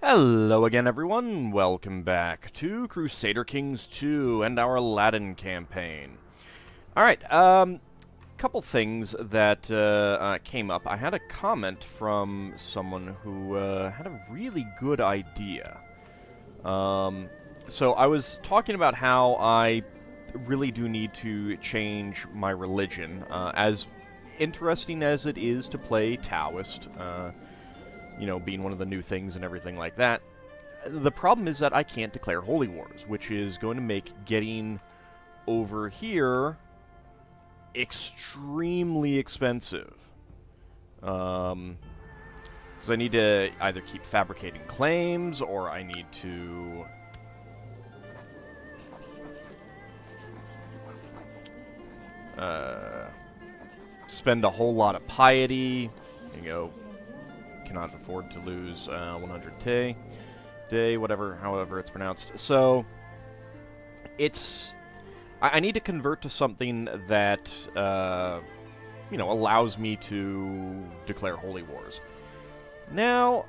Hello again, everyone. Welcome back to Crusader Kings II and our Aladdin campaign. Alright, couple things that came up. I had a comment from someone who had a really good idea. So I was talking about how I really do need to change my religion. As interesting as it is to play Taoist, you know, being one of the new things and everything like that. The problem is that I can't declare holy wars, which is going to make getting over here extremely expensive. Because I need to either keep fabricating claims, or I need to spend a whole lot of piety. You go. Cannot afford to lose 100 day, whatever, however it's pronounced. So it's I need to convert to something that you know, allows me to declare holy wars. Now,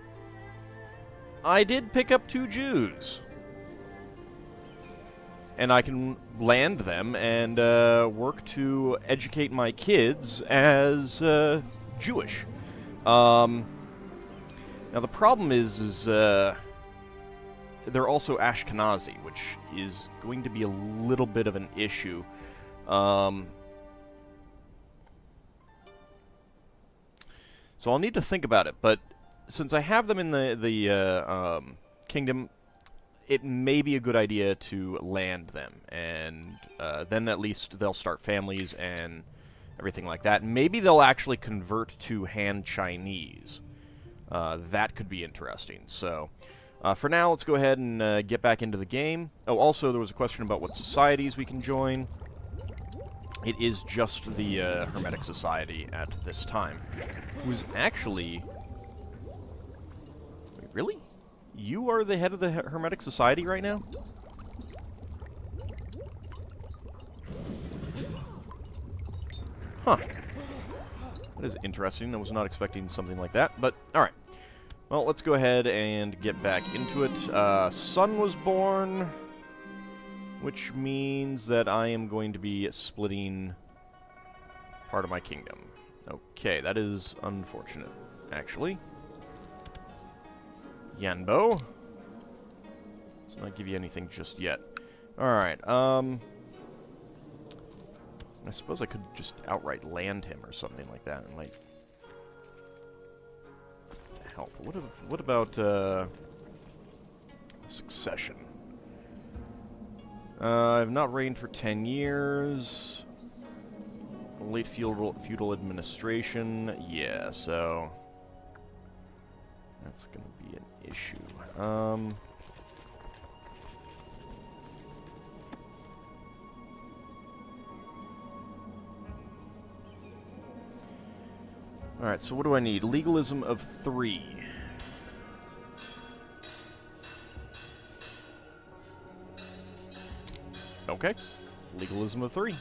I did pick up 2 Jews, and I can land them and work to educate my kids as Jewish. Now the problem is they're also Ashkenazi, which is going to be a little bit of an issue. So I'll need to think about it, but since I have them in the kingdom, it may be a good idea to land them, and then at least they'll start families and everything like that. Maybe they'll actually convert to Han Chinese. That could be interesting. So, for now, let's go ahead and get back into the game. Oh, also, there was a question about what societies we can join. It is just the Hermetic Society at this time. Who's actually... Wait, really? You are the head of the Hermetic Society right now? Huh. That is interesting. I was not expecting something like that, but alright. Well, let's go ahead and get back into it. Son was born, which means that I am going to be splitting part of my kingdom. Okay, that is unfortunate, actually. Yanbo. Let's not give you anything just yet. Alright, I suppose I could just outright land him or something like that. It might help. What about succession? I've not reigned for 10 years. Late feudal administration. Yeah, so that's going to be an issue. Alright, so what do I need? Legalism of 3. Okay. Legalism of 3.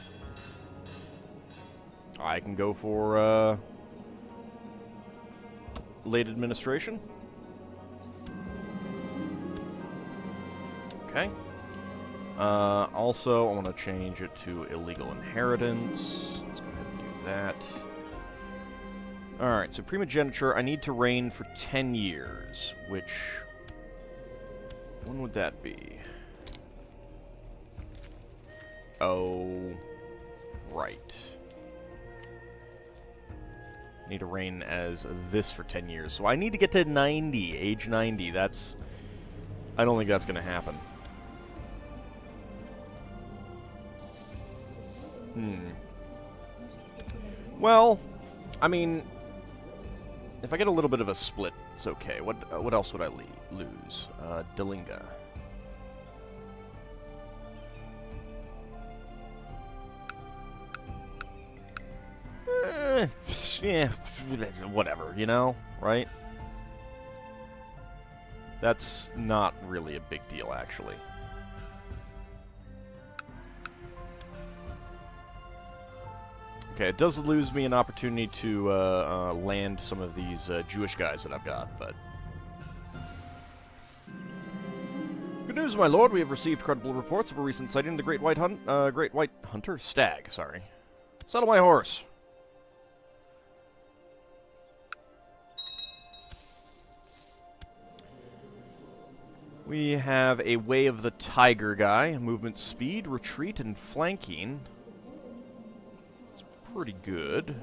I can go for, late administration. Okay. Also, I want to change it to illegal inheritance. Let's go ahead and do that. Alright, so Primogeniture, I need to reign for 10 years, which... when would that be? Oh... right. I need to reign as this for 10 years, so I need to get to 90, age 90, that's... I don't think that's gonna happen. Well, I mean... if I get a little bit of a split, it's okay. What else would I lose? Dalinga. Yeah, whatever, you know, right? That's not really a big deal, actually. Okay, it does lose me an opportunity to land some of these Jewish guys that I've got, but... Good news, my lord. We have received credible reports of a recent sighting of the Great White Hunter Stag. Sorry. Saddle my horse. We have a Way of the Tiger guy. Movement speed, retreat, and flanking. It's pretty good.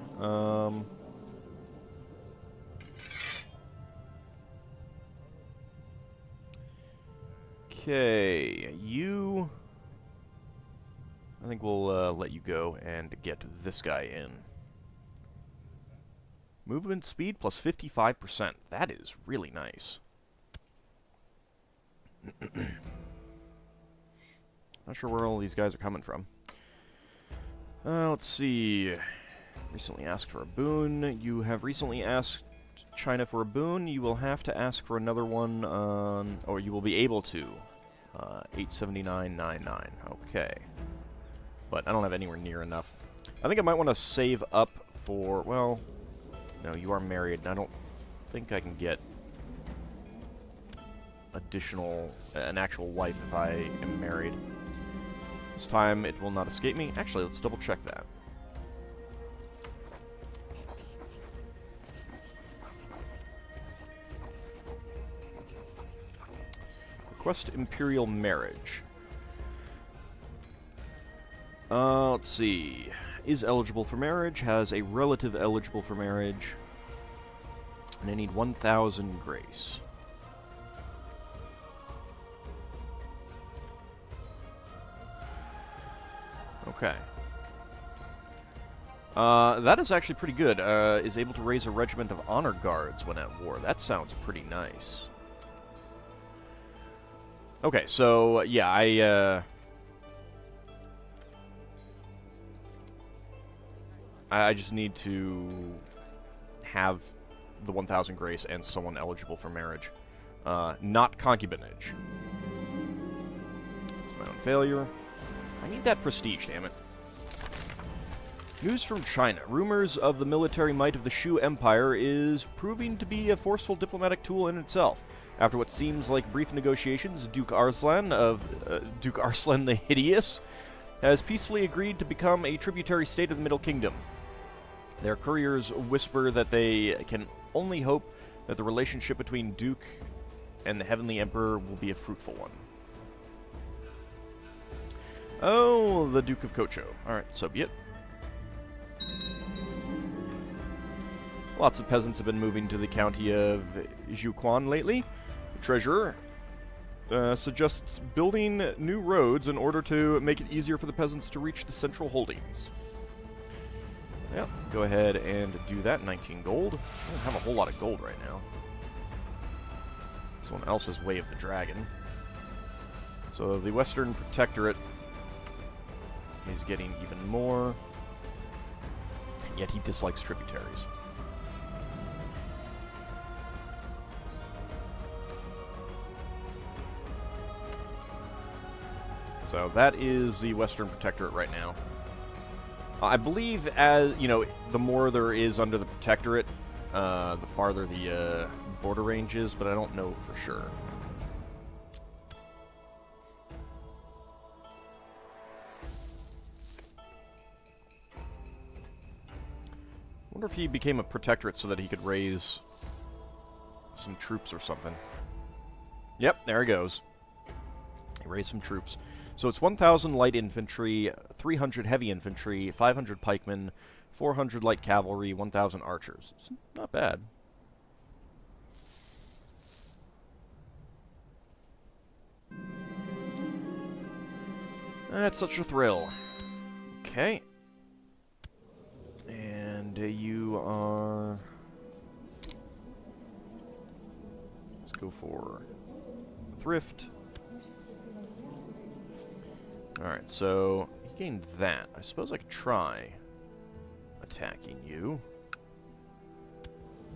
Okay, you... I think we'll let you go and get this guy in. Movement speed plus 55%. That is really nice. Not sure where all these guys are coming from. Let's see. Recently asked for a boon. You have recently asked China for a boon. You will have to ask for another one on... Or you will be able to. 879.99. Okay. But I don't have anywhere near enough. I think I might want to save up for... Well... No, you are married, and I don't think I can get... an actual wife if I am married. This time it will not escape me. Actually, let's double check that. Request imperial marriage. Let's see. Is eligible for marriage, has a relative eligible for marriage, and I need 1,000 grace. Okay. That is actually pretty good. Is able to raise a regiment of honor guards when at war. That sounds pretty nice. Okay, so, yeah, I just need to have the 1,000 grace and someone eligible for marriage. Not concubinage. It's my own failure. I need that prestige, damn it. News from China. Rumors of the military might of the Shu Empire is proving to be a forceful diplomatic tool in itself. After what seems like brief negotiations, Duke Arslan the Hideous has peacefully agreed to become a tributary state of the Middle Kingdom. Their couriers whisper that they can only hope that the relationship between Duke and the Heavenly Emperor will be a fruitful one. Oh, the Duke of Kocho. Alright, so be it. Lots of peasants have been moving to the county of Jiuquan lately. The treasurer suggests building new roads in order to make it easier for the peasants to reach the central holdings. Yeah, go ahead and do that. 19 gold. I don't have a whole lot of gold right now. Someone else's Way of the Dragon. So the Western Protectorate is getting even more, yet he dislikes tributaries. So that is the Western Protectorate right now. I believe, as you know, the more there is under the Protectorate, the farther the border range is, but I don't know for sure. I wonder if he became a protectorate so that he could raise some troops or something. Yep, there he goes. He raised some troops. So it's 1,000 light infantry, 300 heavy infantry, 500 pikemen, 400 light cavalry, 1,000 archers. It's not bad. That's such a thrill. Okay. And you are... Let's go for thrift. Alright, so you gained that. I suppose I could try attacking you.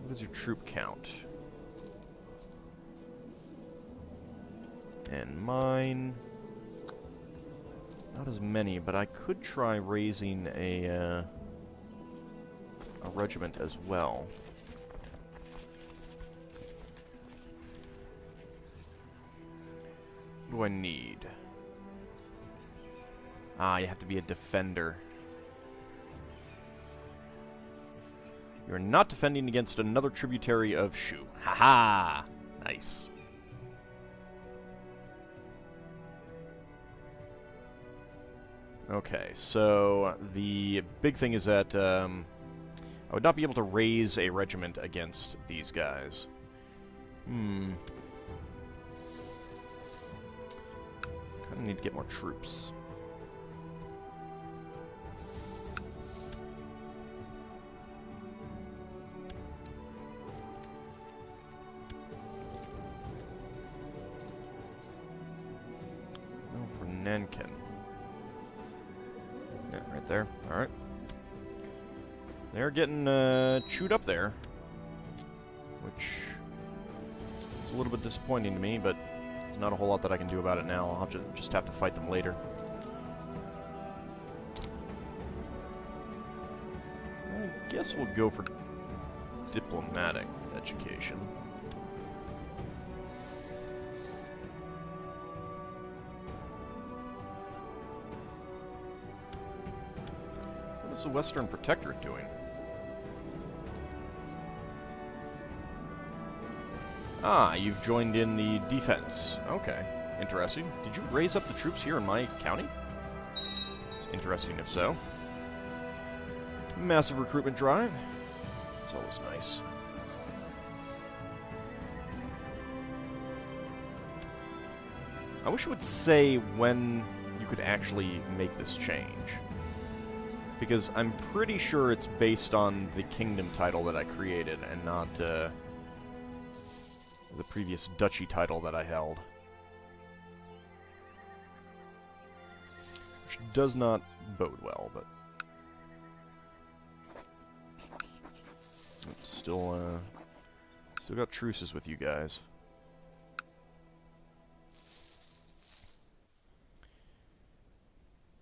What is your troop count? And mine... Not as many, but I could try raising a regiment as well. What do I need? Ah, you have to be a defender. You're not defending against another tributary of Shu. Haha! Nice. Okay, so the big thing is that I would not be able to raise a regiment against these guys. Kinda need to get more troops. No, for Nankin. Yeah, right there. Alright. They're getting chewed up there. Which is a little bit disappointing to me, but there's not a whole lot that I can do about it now. I'll just have to fight them later. I guess we'll go for diplomatic education. What is the Western Protectorate doing? Ah, you've joined in the defense. Okay, interesting. Did you raise up the troops here in my county? It's interesting if so. Massive recruitment drive. It's always nice. I wish it would say when you could actually make this change. Because I'm pretty sure it's based on the kingdom title that I created and not the previous duchy title that I held. Which does not bode well, but... Still got truces with you guys.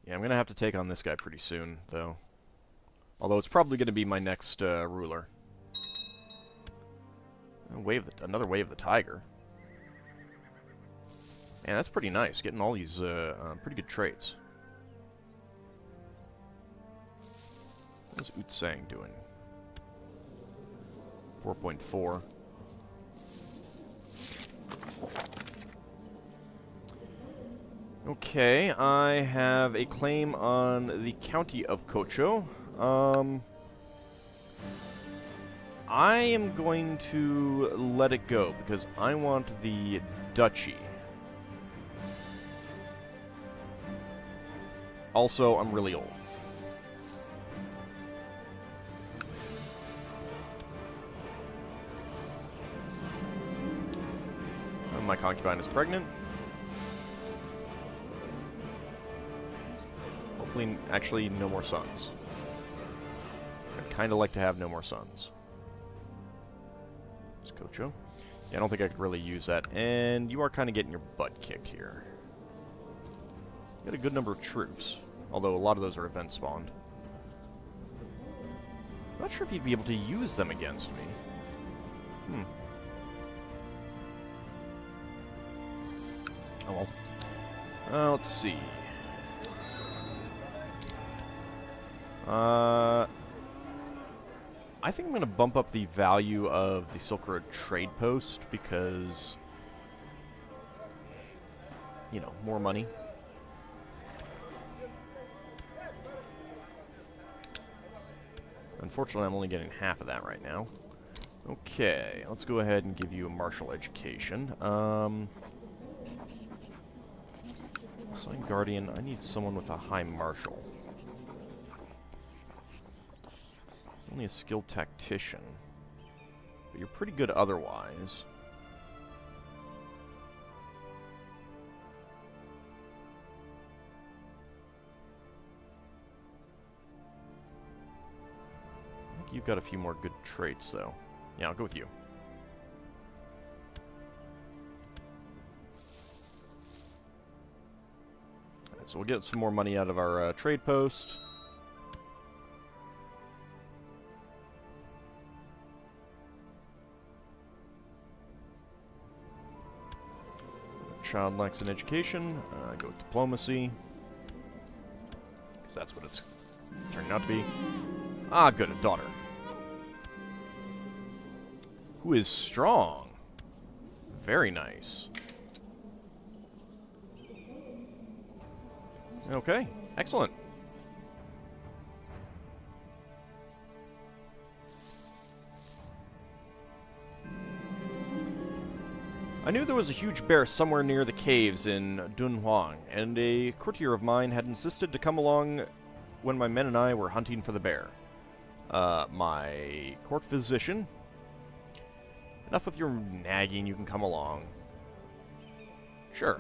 Yeah, I'm gonna have to take on this guy pretty soon, though. Although it's probably gonna be my next ruler. Another Way of the Tiger. Man, that's pretty nice, getting all these pretty good traits. What's Utsang doing? 4.4. Okay, I have a claim on the county of Kocho. I am going to let it go because I want the duchy. Also, I'm really old. My concubine is pregnant. Hopefully, actually, no more sons. I'd kind of like to have no more sons. It's Kocho. Yeah, I don't think I could really use that. And you are kind of getting your butt kicked here. You got a good number of troops, although a lot of those are event spawned. I'm not sure if you'd be able to use them against me. Oh well. Let's see. I think I'm going to bump up the value of the Silk Road trade post because, you know, more money. Unfortunately, I'm only getting half of that right now. Okay, let's go ahead and give you a martial education. Sign Guardian, I need someone with a high martial. Only a skilled tactician. But you're pretty good otherwise. I think you've got a few more good traits, though. Yeah, I'll go with you. Alright, so we'll get some more money out of our trade post. child lacks in education. Go with diplomacy. Because that's what it's turning out to be. Ah, good, a daughter. Who is strong. Very nice. Okay, excellent. I knew there was a huge bear somewhere near the caves in Dunhuang, and a courtier of mine had insisted to come along when my men and I were hunting for the bear. My court physician? Enough with your nagging, you can come along. Sure.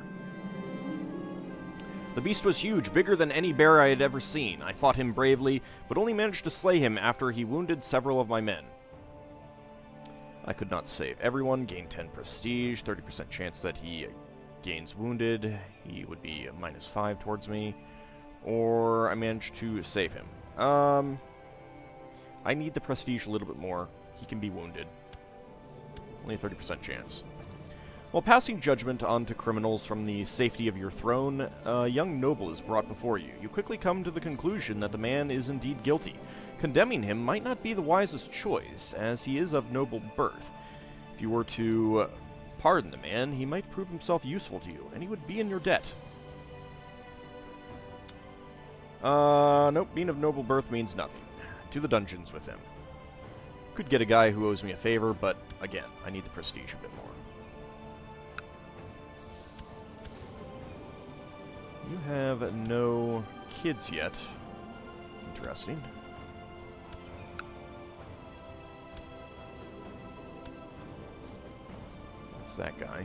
The beast was huge, bigger than any bear I had ever seen. I fought him bravely, but only managed to slay him after he wounded several of my men. I could not save everyone, gain 10 prestige, 30% chance that he gains wounded. He would be a -5 towards me. Or I managed to save him. I need the prestige a little bit more. He can be wounded. Only a 30% chance. While passing judgment on to criminals from the safety of your throne, a young noble is brought before you. You quickly come to the conclusion that the man is indeed guilty. Condemning him might not be the wisest choice, as he is of noble birth. If you were to pardon the man, he might prove himself useful to you, and he would be in your debt. Nope, being of noble birth means nothing. To the dungeons with him. Could get a guy who owes me a favor, but again, I need the prestige a bit more. You have no kids yet. Interesting. That's that guy.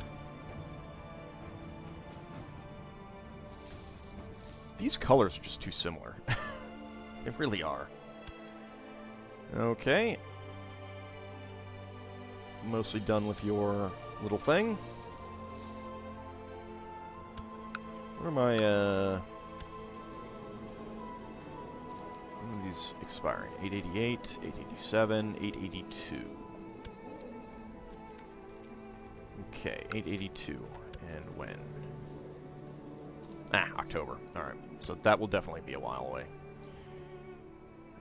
These colors are just too similar. They really are. Okay. Mostly done with your little thing. Where am I, when are these expiring? 888, 887, 882. Okay, 882. And when? October. Alright, so that will definitely be a while away.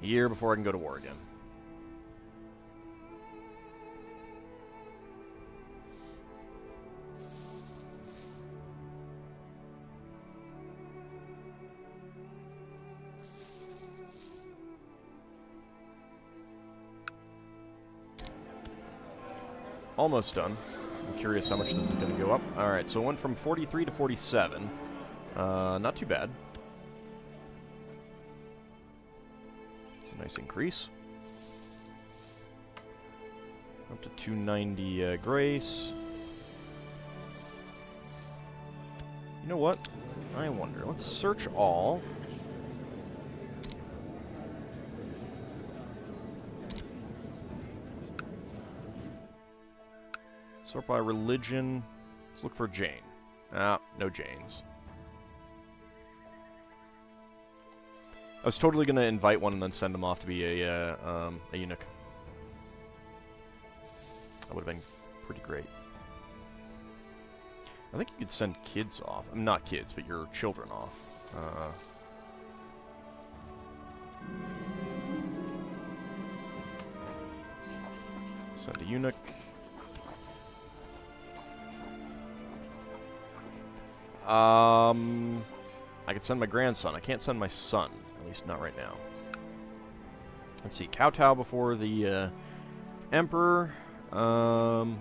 A year before I can go to war again. Almost done. I'm curious how much this is going to go up. Alright, so it went from 43 to 47. Not too bad. It's a nice increase. Up to 290 grace. You know what? I wonder. Let's search all. Sort by religion. Let's look for Jane. No Janes. I was totally going to invite one and then send them off to be a eunuch. That would have been pretty great. I think you could send kids off. I mean, not kids, but your children off. Send a eunuch. I could send my grandson. I can't send my son. At least not right now. Let's see. Kowtow before the Emperor. So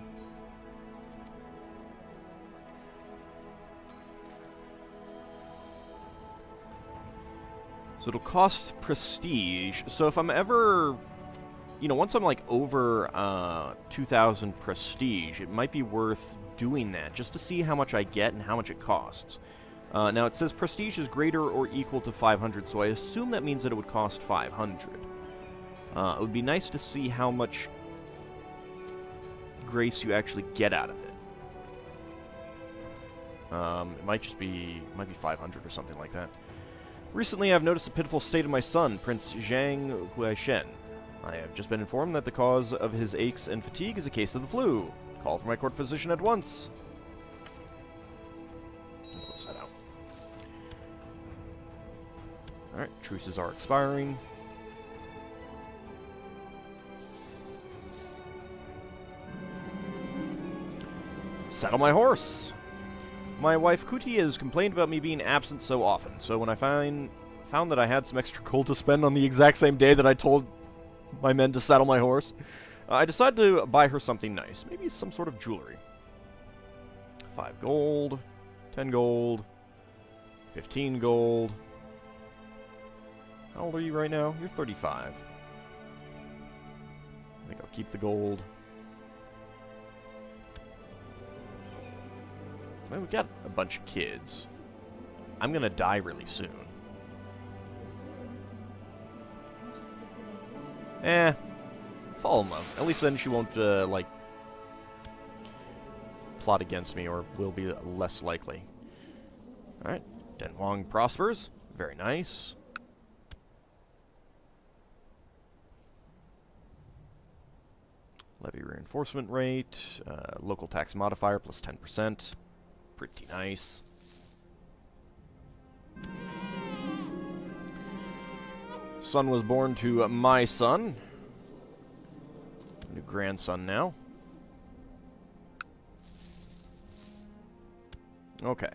it'll cost prestige. So if I'm ever... You know, once I'm like over 2,000 prestige, it might be worth doing that just to see how much I get and how much it costs. Now it says prestige is greater or equal to 500, so I assume that means that it would cost 500. It would be nice to see how much grace you actually get out of it. It might just be 500 or something like that. Recently, I've noticed the pitiful state of my son, Prince Zhang Huaishen. I have just been informed that the cause of his aches and fatigue is a case of the flu. Call for my court physician at once. Alright, truces are expiring. Saddle my horse! My wife Kuti has complained about me being absent so often, so when I found that I had some extra gold to spend on the exact same day that I told my men to saddle my horse, I decided to buy her something nice. Maybe some sort of jewelry. 5 gold, 10 gold, 15 gold. How old are you right now? You're 35. I think I'll keep the gold. Well, we've got a bunch of kids. I'm gonna die really soon. Fall in love. At least then she won't, like, plot against me, or will be less likely. Alright. Den Huang prospers. Very nice. Levy reinforcement rate. Local tax modifier plus 10%. Pretty nice. Son was born to my son. New grandson now. Okay.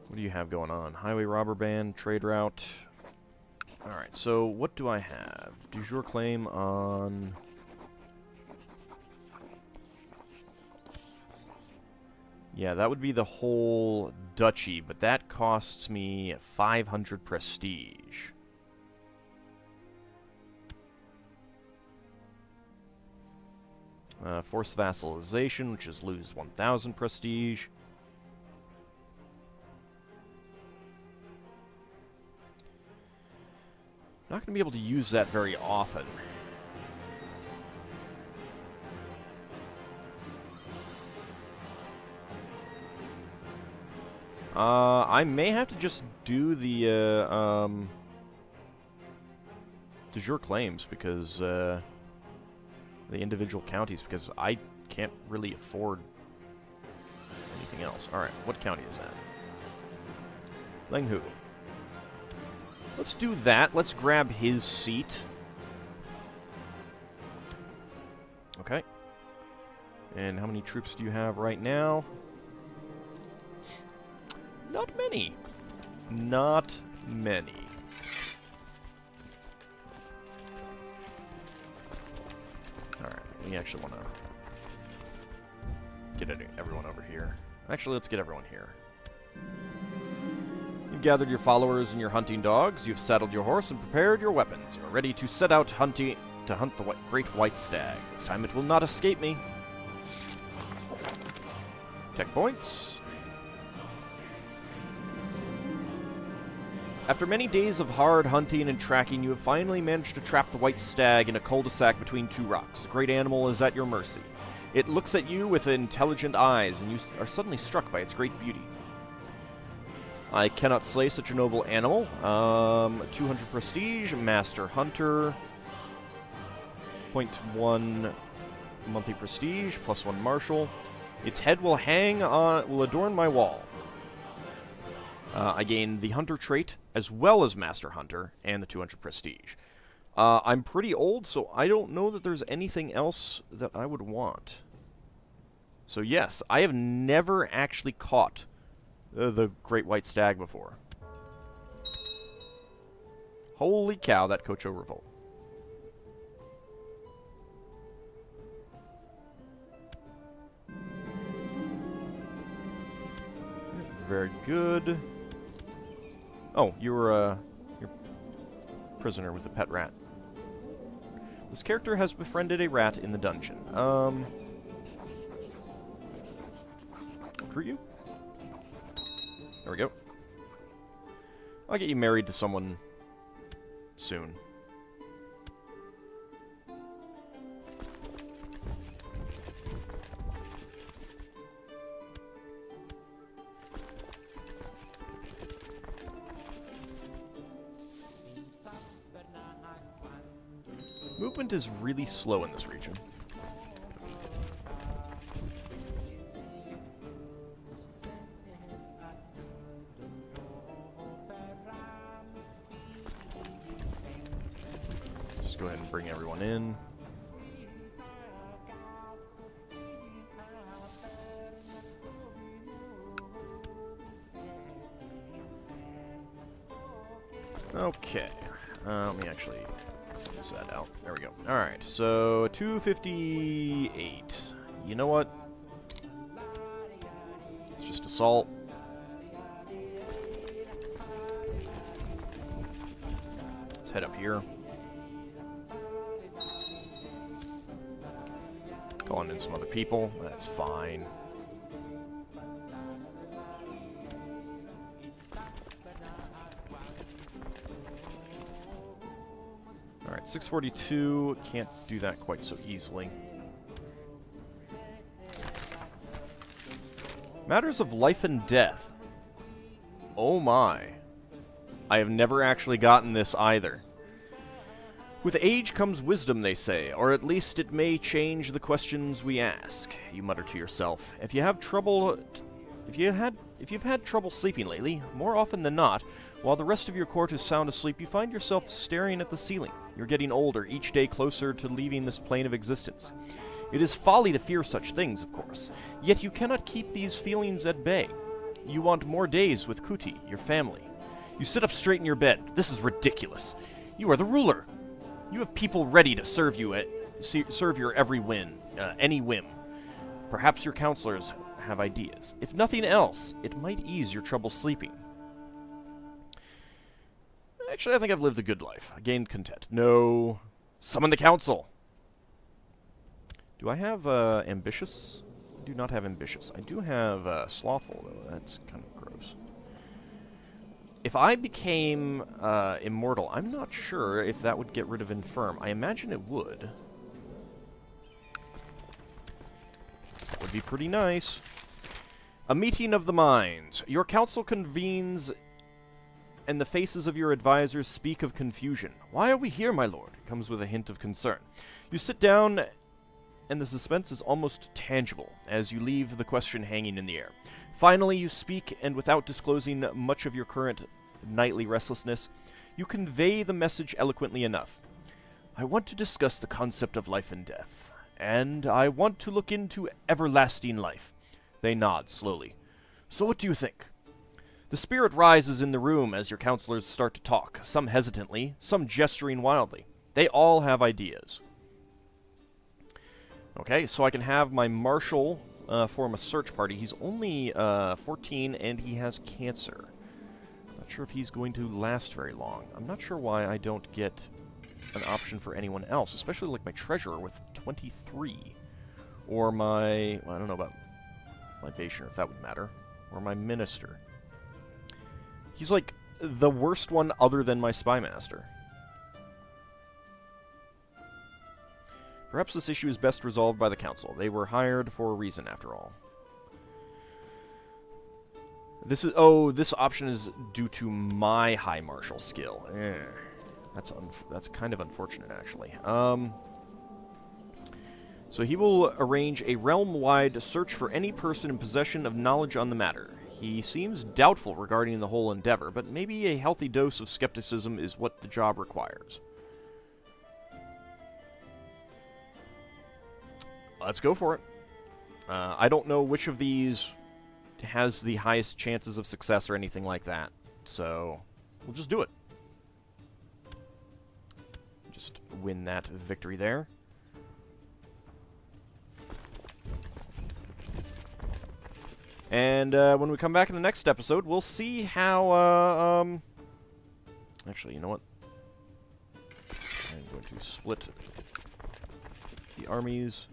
What do you have going on? Highway robber band, trade route. Alright, so what do I have? Du jour claim on... Yeah, that would be the whole duchy, but that costs me 500 prestige. Forced vassalization, which is lose 1,000 prestige. Not going to be able to use that very often. I may have to just do the de jure claims, because the individual counties, because I can't really afford anything else. Alright, what county is that? Lenghu. Let's do that. Let's grab his seat. Okay. And how many troops do you have right now? Not many. Not many. Alright, we actually want to get everyone over here. Actually, let's get everyone here. You've gathered your followers and your hunting dogs. You've saddled your horse and prepared your weapons. You're ready to set out to hunt the great white stag. This time it will not escape me. Tech points. After many days of hard hunting and tracking, you have finally managed to trap the white stag in a cul-de-sac between two rocks. The great animal is at your mercy. It looks at you with intelligent eyes, and you are suddenly struck by its great beauty. I cannot slay such a noble animal. 200 prestige, master hunter. 0.1 monthly prestige, plus 1 martial. Its head will adorn my wall. I gain the hunter trait, as well as master hunter, and the 200 prestige. I'm pretty old, so I don't know that there's anything else that I would want. So yes, I have never actually caught the great white stag before. Holy cow, that Kocho revolt. Very good. Oh, you're prisoner with a pet rat. This character has befriended a rat in the dungeon. Recruit you? There we go. I'll get you married to someone soon. Movement is really slow in this region. everyone in. Okay. Let me actually close that out. There we go. Alright, so 258. You know what? It's just assault. Let's head up here. Calling in some other people. That's fine. Alright, 642. Can't do that quite so easily. Matters of life and death. Oh my. I have never actually gotten this either. With age comes wisdom, they say, or at least it may change the questions we ask. You mutter to yourself. If you've had trouble sleeping lately, more often than not, while the rest of your court is sound asleep, you find yourself staring at the ceiling. You're getting older, each day closer to leaving this plane of existence. It is folly to fear such things, of course, yet you cannot keep these feelings at bay. You want more days with Kuti, your family. You sit up straight in your bed. This is ridiculous. You are the ruler. You have people ready to serve you serve your every any whim. Perhaps your counselors have ideas. If nothing else, it might ease your trouble sleeping. Actually, I think I've lived a good life. I gained content. No. Summon the council. Do I have ambitious? I do not have ambitious. I do have slothful, though. That's kind of gross. If I became immortal, I'm not sure if that would get rid of infirm. I imagine it would. That would be pretty nice. A meeting of the minds. Your council convenes, and the faces of your advisors speak of confusion. Why are we here, my lord? It comes with a hint of concern. You sit down, and the suspense is almost tangible as you leave the question hanging in the air. Finally, you speak, and without disclosing much of your current nightly restlessness, you convey the message eloquently enough. I want to discuss the concept of life and death, and I want to look into everlasting life. They nod slowly. So what do you think? The spirit rises in the room as your counselors start to talk, some hesitantly, some gesturing wildly. They all have ideas. Okay, so I can have my marshal form a search party. He's only 14 and he has cancer. Not sure if he's going to last very long. I'm not sure why I don't get an option for anyone else, especially like my treasurer with 23. Or my, well, I don't know about my Bationer, if that would matter. Or my minister. He's like the worst one other than my spy master. Perhaps this issue is best resolved by the council. They were hired for a reason, after all. This is this option is due to my high marshal skill. That's kind of unfortunate, actually. So he will arrange a realm-wide search for any person in possession of knowledge on the matter. He seems doubtful regarding the whole endeavor, but maybe a healthy dose of skepticism is what the job requires. Let's go for it. I don't know which of these has the highest chances of success or anything like that, so we'll just do it. Just win that victory there. And when we come back in the next episode, we'll see how, actually, you know what? I'm going to split the armies.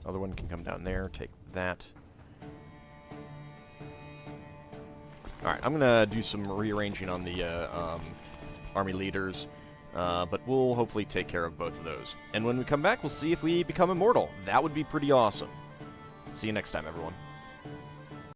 Other one can come down there, take that. Alright, I'm going to do some rearranging on the army leaders, but we'll hopefully take care of both of those. And when we come back, we'll see if we become immortal. That would be pretty awesome. See you next time, everyone.